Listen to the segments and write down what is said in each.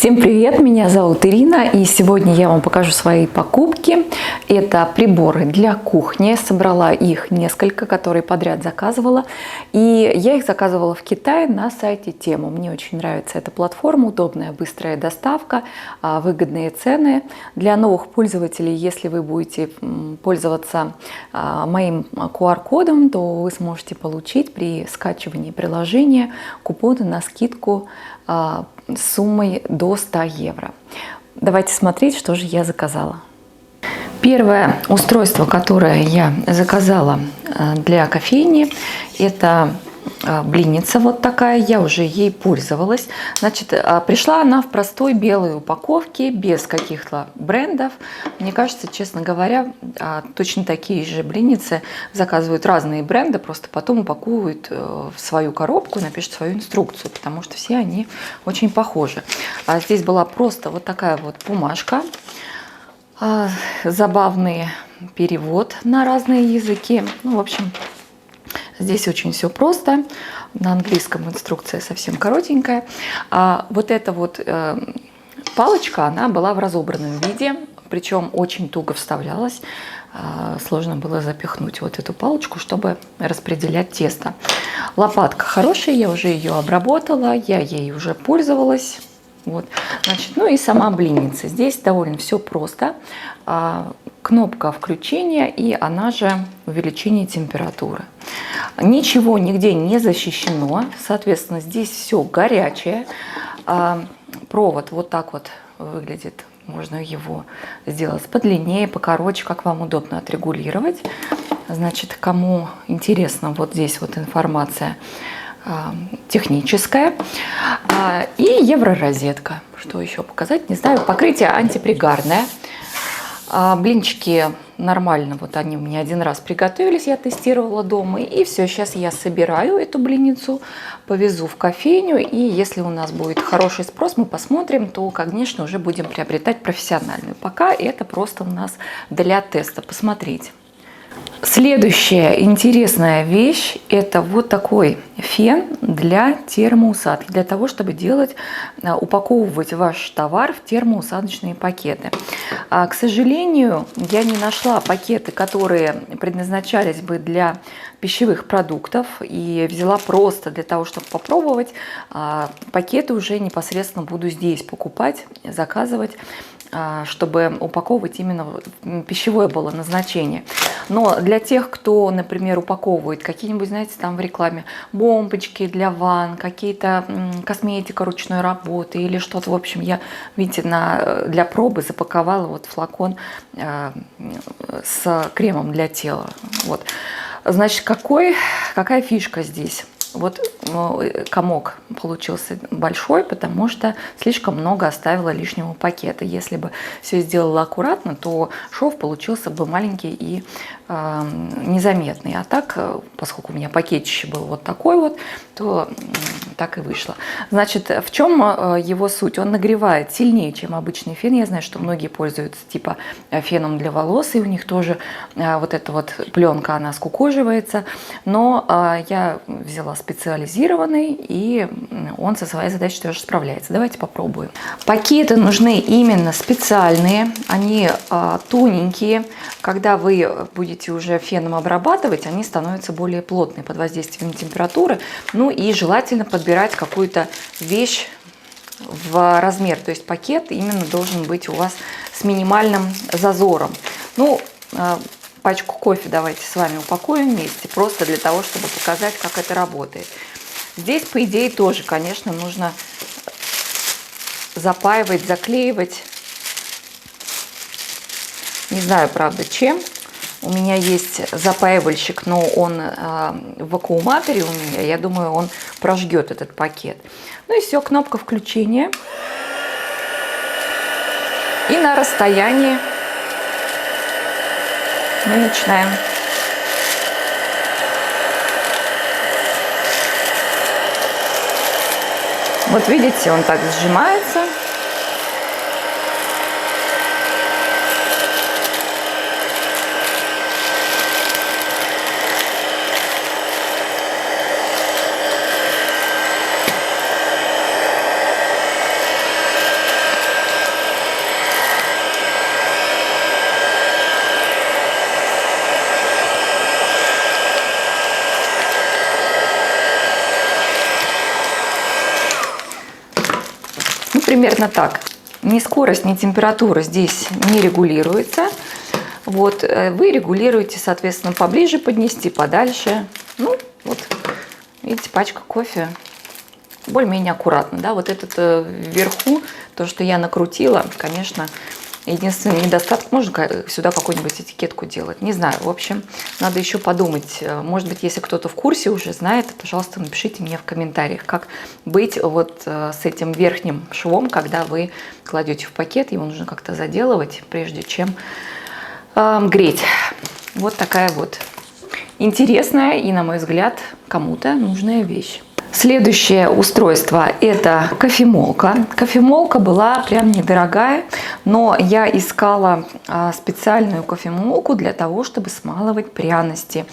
Всем привет, меня зовут Ирина, и сегодня я вам покажу свои покупки. Это приборы для кухни, собрала их несколько, которые подряд заказывала, и я их заказывала в Китае на сайте Тему. Мне очень нравится эта платформа, удобная, быстрая доставка, выгодные цены. Для новых пользователей, если вы будете пользоваться моим QR-кодом, то вы сможете получить при скачивании приложения купоны на скидку с суммой до 100 евро. Давайте смотреть, что же я заказала. Первое устройство, которое я заказала для кофейни, это блинница вот такая, я уже ей пользовалась. Значит, пришла она в простой белой упаковке, без каких-то брендов. Мне кажется, честно говоря, точно такие же блинницы заказывают разные бренды, просто потом упаковывают в свою коробку, напишут свою инструкцию, потому что все они очень похожи. Здесь была просто вот такая вот бумажка, забавный перевод на разные языки. Ну, в общем, здесь очень все просто. На английском инструкция совсем коротенькая. А вот эта вот палочка, она была в разобранном виде, причем очень туго вставлялась. Сложно было запихнуть вот эту палочку, чтобы распределять тесто. Лопатка хорошая, я уже ее обработала, я ей уже пользовалась. Вот. Значит, ну и сама блинница. Здесь довольно все просто. Кнопка включения и она же увеличение температуры. Ничего нигде не защищено, соответственно, здесь все горячее. Провод вот так вот выглядит. Можно его сделать подлиннее, покороче, как вам удобно отрегулировать. Значит, кому интересно, вот здесь вот информация техническая. И евророзетка. Что еще показать? Не знаю. Покрытие антипригарное. Блинчики нормально, вот они у меня один раз приготовились, я тестировала дома, и все, сейчас я собираю эту блинницу, повезу в кофейню, и если у нас будет хороший спрос, мы посмотрим, то, конечно, уже будем приобретать профессиональную. Пока это просто у нас для теста, посмотрите. Следующая интересная вещь – это вот такой фен для термоусадки, для того, чтобы упаковывать ваш товар в термоусадочные пакеты. К сожалению, я не нашла пакеты, которые предназначались бы для пищевых продуктов, и взяла просто для того, чтобы попробовать. Пакеты уже непосредственно буду здесь покупать, заказывать, чтобы упаковывать именно пищевое было назначение. Но для тех, кто, например, упаковывает какие-нибудь, знаете, там в рекламе бомбочки для ванн, какие-то косметика ручной работы или что-то, в общем, я, видите, для пробы запаковала вот флакон с кремом для тела. Вот. Значит, какая фишка здесь? Вот комок получился большой, потому что слишком много оставила лишнего пакета. Если бы все сделала аккуратно, то шов получился бы маленький и незаметный. А так, поскольку у меня пакетище был вот такой вот, то так и вышло. Значит, в чем его суть? Он нагревает сильнее, чем обычный фен. Я знаю, что многие пользуются типа феном для волос, и у них тоже вот эта вот пленка, она скукоживается. Но я взяла специализированный, и он со своей задачей тоже справляется. Давайте попробуем. Пакеты нужны именно специальные, они тоненькие. Когда вы будете уже феном обрабатывать, они становятся более плотные под воздействием температуры. Ну и желательно подбирать какую-то вещь в размер. То есть пакет именно должен быть у вас с минимальным зазором. Ну, пачку кофе давайте с вами упакуем вместе, просто для того, чтобы показать, как это работает. Здесь, по идее, тоже, конечно, нужно запаивать, заклеивать. Не знаю, правда, чем. У меня есть запаивальщик, но он в вакууматоре у меня. Я думаю, он прожгет этот пакет. Ну и все, кнопка включения. И на расстоянии мы начинаем. Вот видите, он так сжимается. примерно так. Ни скорость, ни температура здесь не регулируется. Вот, вы регулируете, соответственно, поближе поднести, подальше. Ну, вот, видите, пачка кофе более-менее аккуратно, да. Вот этот вверху, то, что я накрутила, конечно, единственный недостаток, можно сюда какую-нибудь этикетку делать. Не знаю, в общем, надо еще подумать. Может быть, если кто-то в курсе уже знает, пожалуйста, напишите мне в комментариях, как быть вот с этим верхним швом, когда вы кладете в пакет. Его нужно как-то заделывать, прежде чем греть. Вот такая вот интересная и, на мой взгляд, кому-то нужная вещь. Следующее устройство – это кофемолка. Кофемолка была прям недорогая, но я искала специальную кофемолку для того, чтобы смалывать пряности.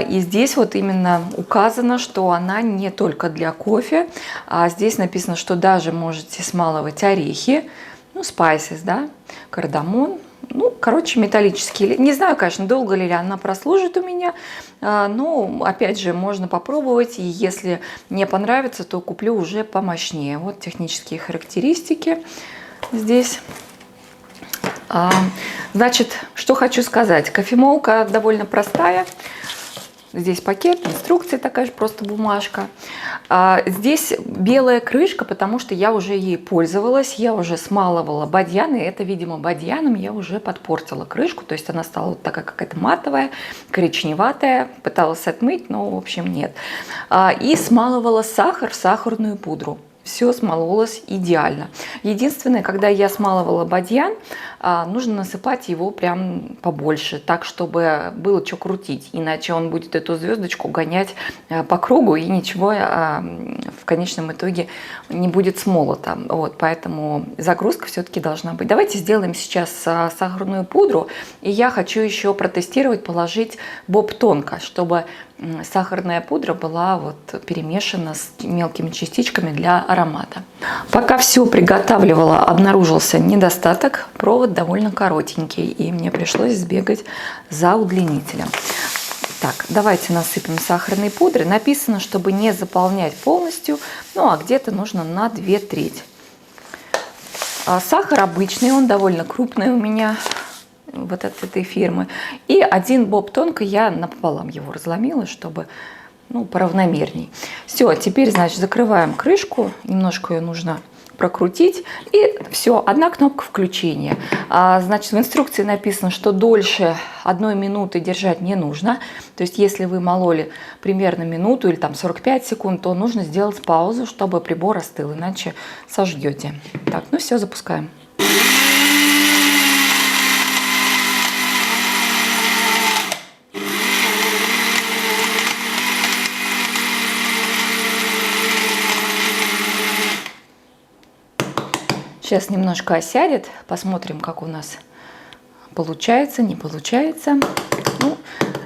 И здесь вот именно указано, что она не только для кофе, а здесь написано, что даже можете смалывать орехи, ну, spices, да, кардамон. Ну, короче, металлические. Не знаю, конечно, долго ли она прослужит у меня, но, опять же, можно попробовать, и если не понравится, то куплю уже помощнее. Вот технические характеристики здесь. Значит, что хочу сказать. Кофемолка довольно простая. Здесь пакет, инструкция такая же, просто бумажка. Здесь белая крышка, потому что я уже ей пользовалась, я уже смалывала бадьян, и это, видимо, бадьяном я уже подпортила крышку, то есть она стала вот такая какая-то матовая, коричневатая, пыталась отмыть, но, в общем, нет. И смалывала сахар в сахарную пудру. Все смололось идеально. Единственное, когда я смалывала бадьян, нужно насыпать его прям побольше, так, чтобы было что крутить. Иначе он будет эту звездочку гонять по кругу, и ничего в конечном итоге не будет смолото. Вот, поэтому загрузка все-таки должна быть. Давайте сделаем сейчас сахарную пудру. И я хочу еще протестировать, положить боб тонко, чтобы сахарная пудра была вот перемешана с мелкими частичками для аромата. Пока все приготавливала, обнаружился недостаток. Провод довольно коротенький, и мне пришлось сбегать за удлинителем. Так, давайте насыпем сахарной пудры. Написано, чтобы не заполнять полностью, ну а где-то нужно на 2/3. Сахар обычный, он довольно крупный у меня, вот от этой фирмы. И один боб тонко я напополам его разломила, чтобы, ну, поравномерней. Все, теперь, значит, закрываем крышку. Немножко ее нужно прокрутить. И все, одна кнопка включения. Значит, в инструкции написано, что дольше 1 минуты держать не нужно. То есть, если вы мололи примерно минуту или там 45 секунд, то нужно сделать паузу, чтобы прибор остыл, иначе сожжете. Так, ну все, запускаем. Сейчас немножко осядет, посмотрим, как у нас получается, не получается. Ну,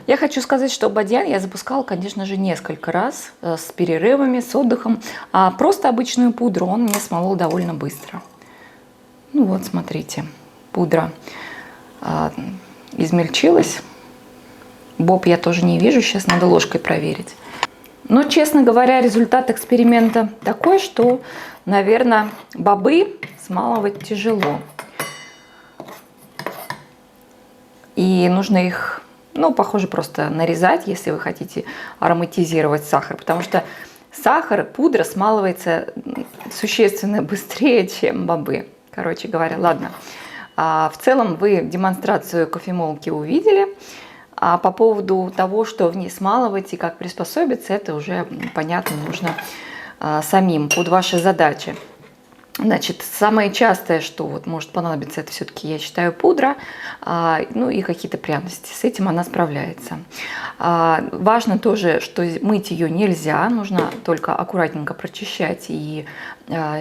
я хочу сказать, что бадьян я запускала, конечно же, несколько раз с перерывами, с отдыхом, а просто обычную пудру он мне смолол довольно быстро. Ну вот, смотрите, пудра измельчилась. Боб я тоже не вижу, сейчас надо ложкой проверить. Но, честно говоря, результат эксперимента такой, что, наверное, бобы смалывать тяжело. И нужно их, ну, похоже, просто нарезать, если вы хотите ароматизировать сахар. Потому что сахар, пудра смалывается существенно быстрее, чем бобы. Короче говоря, ладно. В целом вы демонстрацию кофемолки увидели. А по поводу того, что в ней смалывать и как приспособиться, это уже, понятно, нужно самим под ваши задачи. Значит, самое частое, что вот может понадобиться, это все-таки, я считаю, пудра, ну и какие-то пряности. С этим она справляется. Важно тоже, что мыть ее нельзя, нужно только аккуратненько прочищать и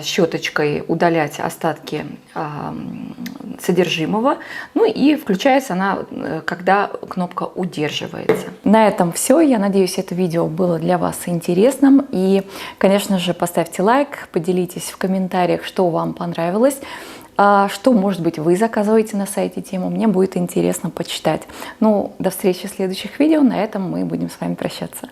щеточкой удалять остатки содержимого. Ну и включается она, когда кнопка удерживается. На этом все. Я надеюсь, это видео было для вас интересным. И, конечно же, поставьте лайк, поделитесь в комментариях, что вам понравилось, что, может быть, вы заказываете на сайте тему. Мне будет интересно почитать. Ну, до встречи в следующих видео. На этом мы будем с вами прощаться.